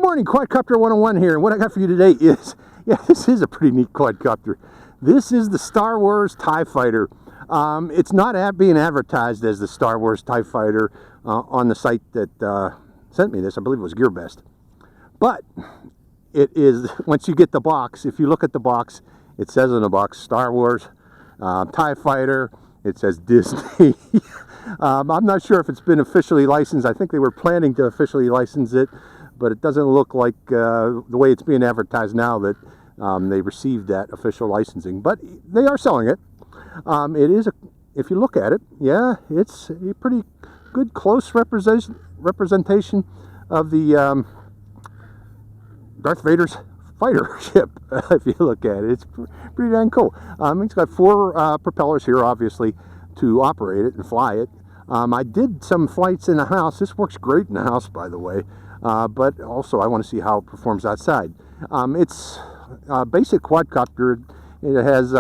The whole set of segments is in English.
morning, Quadcopter 101 here, and what I got for you today is, this is a pretty neat quadcopter. This is the Star Wars TIE Fighter. It's not being advertised as the Star Wars TIE Fighter on the site that sent me this. I believe it was GearBest. But it is, once you get the box, if you look at the box, it says in the box, Star Wars TIE Fighter. It says Disney. I'm not sure if it's been officially licensed. I think they were planning to officially license it, but it doesn't look like the way it's being advertised now that they received that official licensing. But they are selling it. It is, if you look at it, yeah, it's a pretty good close representation of the Darth Vader's fighter ship. If you look at it, it's pretty dang cool. It's got 4 propellers here, obviously, to operate it and fly it. I did some flights in the house. This works great in the house, by the way, but also I want to see how it performs outside. It's a basic quadcopter. It has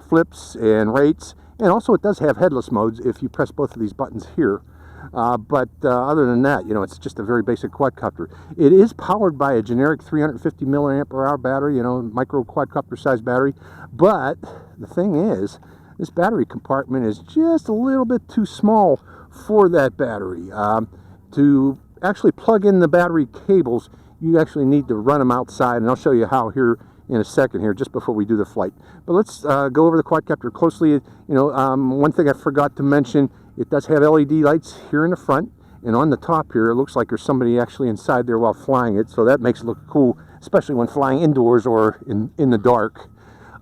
flips and rates, and also it does have headless modes if you press both of these buttons here. But other than that, you know, it's just a very basic quadcopter. It is powered by a generic 350 milliamp hour battery, you know, micro quadcopter size battery. But the thing is, this battery compartment is just a little bit too small for that battery. To actually plug in the battery cables, you actually need to run them outside, and I'll show you how here in a second here, just before we do the flight. But let's go over the quadcopter closely. You know, one thing I forgot to mention, it does have LED lights here in the front, and on the top here, it looks like there's somebody actually inside there while flying it, so that makes it look cool, especially when flying indoors or in the dark.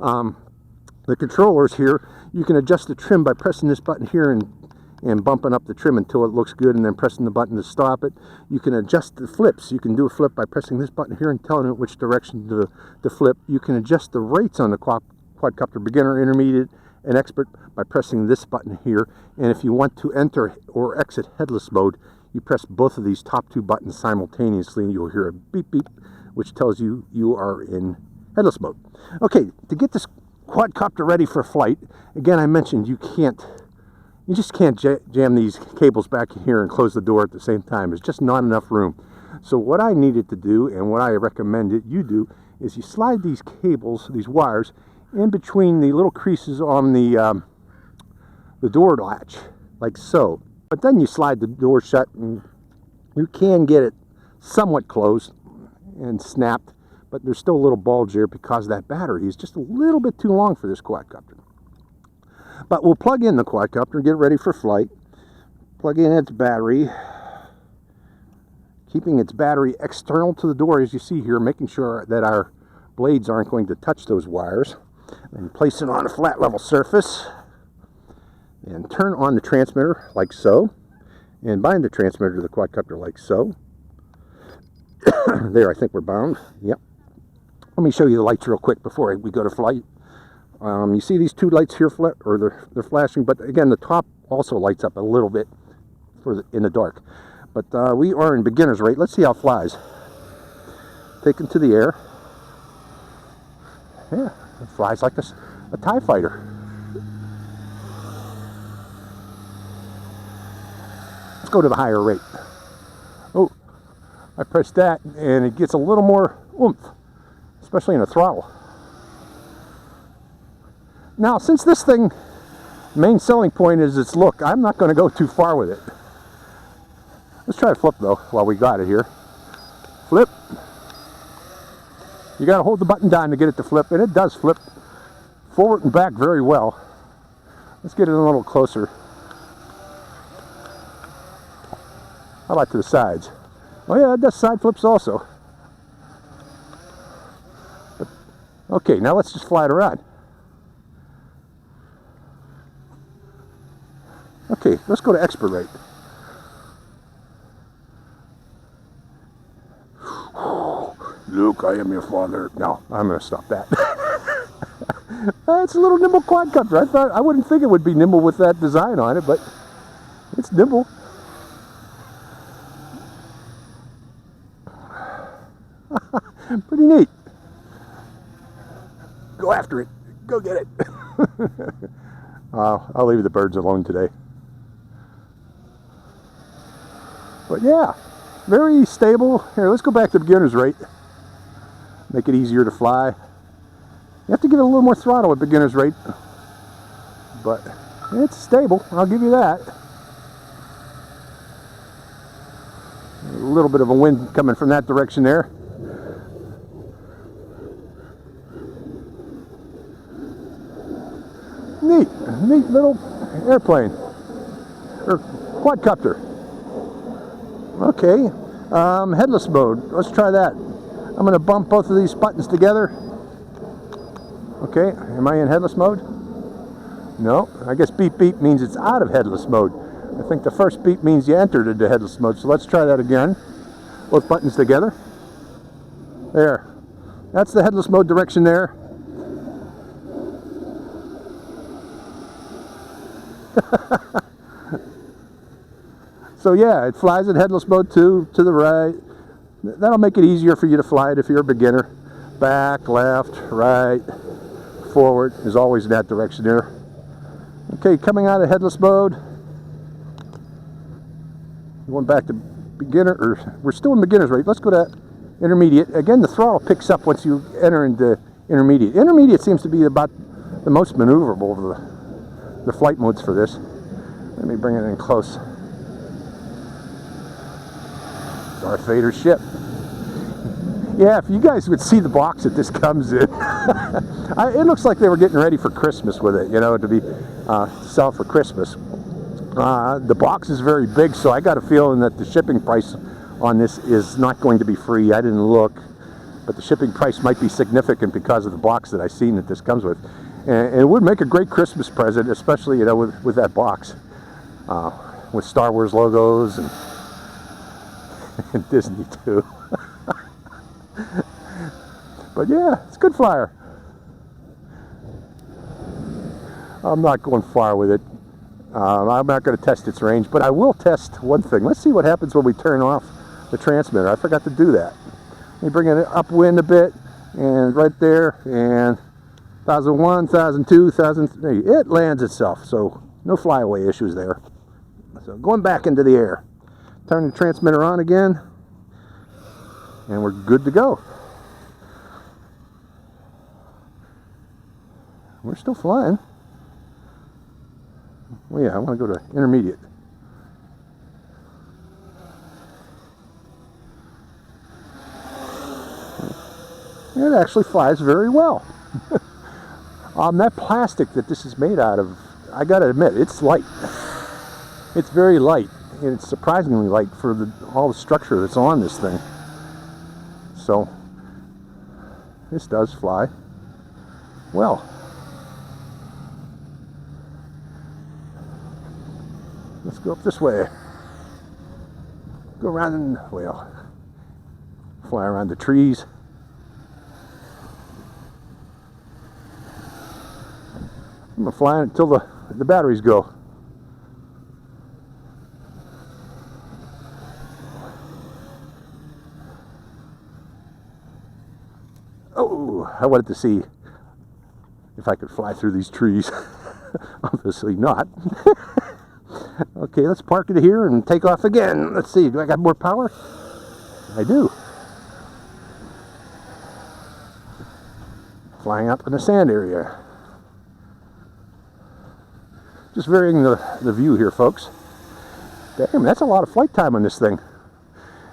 The controllers here, you can adjust the trim by pressing this button here and bumping up the trim until it looks good, and then pressing the button to stop it. You can adjust the flips. You can do a flip by pressing this button here and telling it which direction to flip. You can adjust the rates on the quadcopter, beginner, intermediate, and expert, by pressing this button here. And if you want to enter or exit headless mode, you press both of these top 2 buttons simultaneously, and you'll hear a beep beep, which tells you you are in headless mode. Okay, to get this quadcopter ready for flight, again, I mentioned you just can't jam these cables back in here and close the door at the same time. There's just not enough room. So what I needed to do, and what I recommend that you do, is you slide these cables, these wires, in between the little creases on the door latch, like so. But then you slide the door shut, and you can get it somewhat closed and snapped, but there's still a little bulge there because that battery is just a little bit too long for this quadcopter. But we'll plug in the quadcopter and get ready for flight. Plug in its battery, keeping its battery external to the door, as you see here, making sure that our blades aren't going to touch those wires. And place it on a flat level surface, and turn on the transmitter like so, and bind the transmitter to the quadcopter like so. There, I think we're bound. Yep. Let me show you the lights real quick before we go to flight. You see these 2 lights here, they're flashing, but again, the top also lights up a little bit in the dark. But we are in beginner's rate. Let's see how it flies. Take it to the air. Yeah, it flies like a TIE Fighter. Let's go to the higher rate. Oh, I pressed that, and it gets a little more oomph, especially in the throttle. Now, since this thing, main selling point is its look, I'm not going to go too far with it. Let's try a flip, though, while we got it here. Flip. You got to hold the button down to get it to flip, and it does flip forward and back very well. Let's get it a little closer. How about to the sides? Oh yeah, it does side flips also. But, okay, now let's just fly it around. Okay, let's go to expert rate. Luke, I am your father. No, I'm going to stop that. It's a little nimble quadcopter. I wouldn't think it would be nimble with that design on it, but it's nimble. Pretty neat. Go after it. Go get it. I'll leave the birds alone today. But yeah, very stable. Here, let's go back to beginner's rate. Make it easier to fly. You have to give it a little more throttle at beginner's rate, but it's stable, I'll give you that. A little bit of a wind coming from that direction there. Neat little airplane, or quadcopter. Okay, headless mode, let's try that. I'm going to bump both of these buttons together. Okay, am I in headless mode? No, I guess beep beep means it's out of headless mode. I think the first beep means you entered into headless mode, so let's try that again. Both buttons together. There, that's the headless mode direction there. So yeah, it flies in headless mode too, to the right. That'll make it easier for you to fly it if you're a beginner. Back, left, right, forward is always in that direction there. Okay, coming out of headless mode. Going back to beginner, or we're still in beginner's rate. Let's go to intermediate. Again, the throttle picks up once you enter into intermediate. Intermediate seems to be about the most maneuverable of the flight modes for this. Let me bring it in close. Darth Vader's ship. Yeah, if you guys would see the box that this comes in. It looks like they were getting ready for Christmas with it, you know, to be sell for Christmas. The box is very big, so I got a feeling that the shipping price on this is not going to be free. I didn't look, but the shipping price might be significant because of the box that I've seen that this comes with. And it would make a great Christmas present, especially, you know, with that box. With Star Wars logos and Disney too. But yeah, it's a good flyer. I'm not going far with it. I'm not going to test its range, but I will test one thing. Let's see what happens when we turn off the transmitter. I forgot to do that. Let me bring it upwind a bit, and right there, and 1001, 1002, 1003. It lands itself, so no flyaway issues there. So going back into the air. Turn the transmitter on again, and we're good to go. We're still flying. Well, yeah, I want to go to intermediate. It actually flies very well. That plastic that this is made out of, I gotta admit, it's light. It's very light, and it's surprisingly light for all the structure that's on this thing. So, this does fly well. Let's go up this way. Go around and, well, fly around the trees. I'm gonna fly until the batteries go. Oh, I wanted to see if I could fly through these trees. Obviously not. Okay, let's park it here and take off again. Let's see, do I got more power? I do. Flying up in the sand area. Just varying the view here, folks. Damn, that's a lot of flight time on this thing.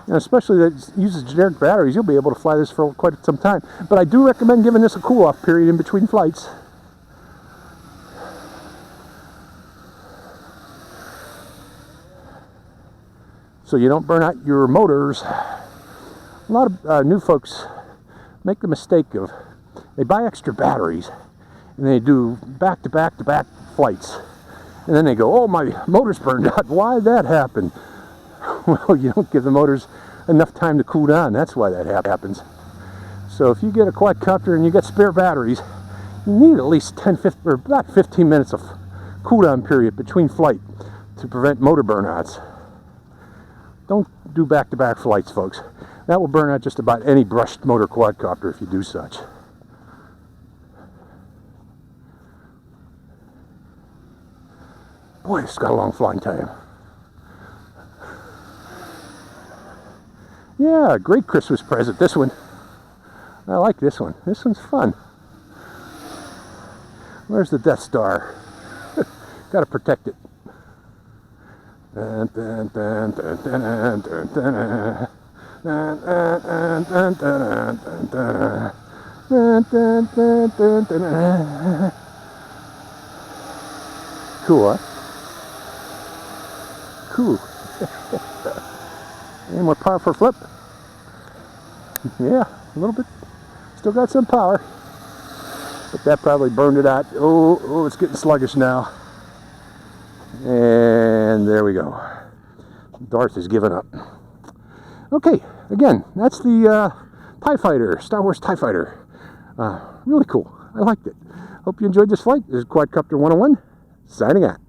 And especially that it uses generic batteries, you'll be able to fly this for quite some time. But I do recommend giving this a cool-off period in between flights. So you don't burn out your motors. A lot of new folks make the mistake of, they buy extra batteries and they do back-to-back-to-back flights. And then they go, oh, my motor's burned out. Why did that happen? Well, you don't give the motors enough time to cool down. That's why that happens. So if you get a quadcopter and you get spare batteries, you need at least 15, or about 15 minutes of cool down period between flight to prevent motor burnouts. Don't do back-to-back flights, folks. That will burn out just about any brushed motor quadcopter if you do such. Boy, it's got a long flying time. Yeah, great Christmas present, this one. I like this one. This one's fun. Where's the Death Star? Gotta protect it. Cool, huh? Cool. Any more power for a flip? Yeah, a little bit. Still got some power. But that probably burned it out. Oh, it's getting sluggish now. And there we go. Darth has given up. Okay, again, that's the TIE Fighter, Star Wars TIE Fighter. Really cool. I liked it. Hope you enjoyed this flight. This is Quadcopter 101, signing out.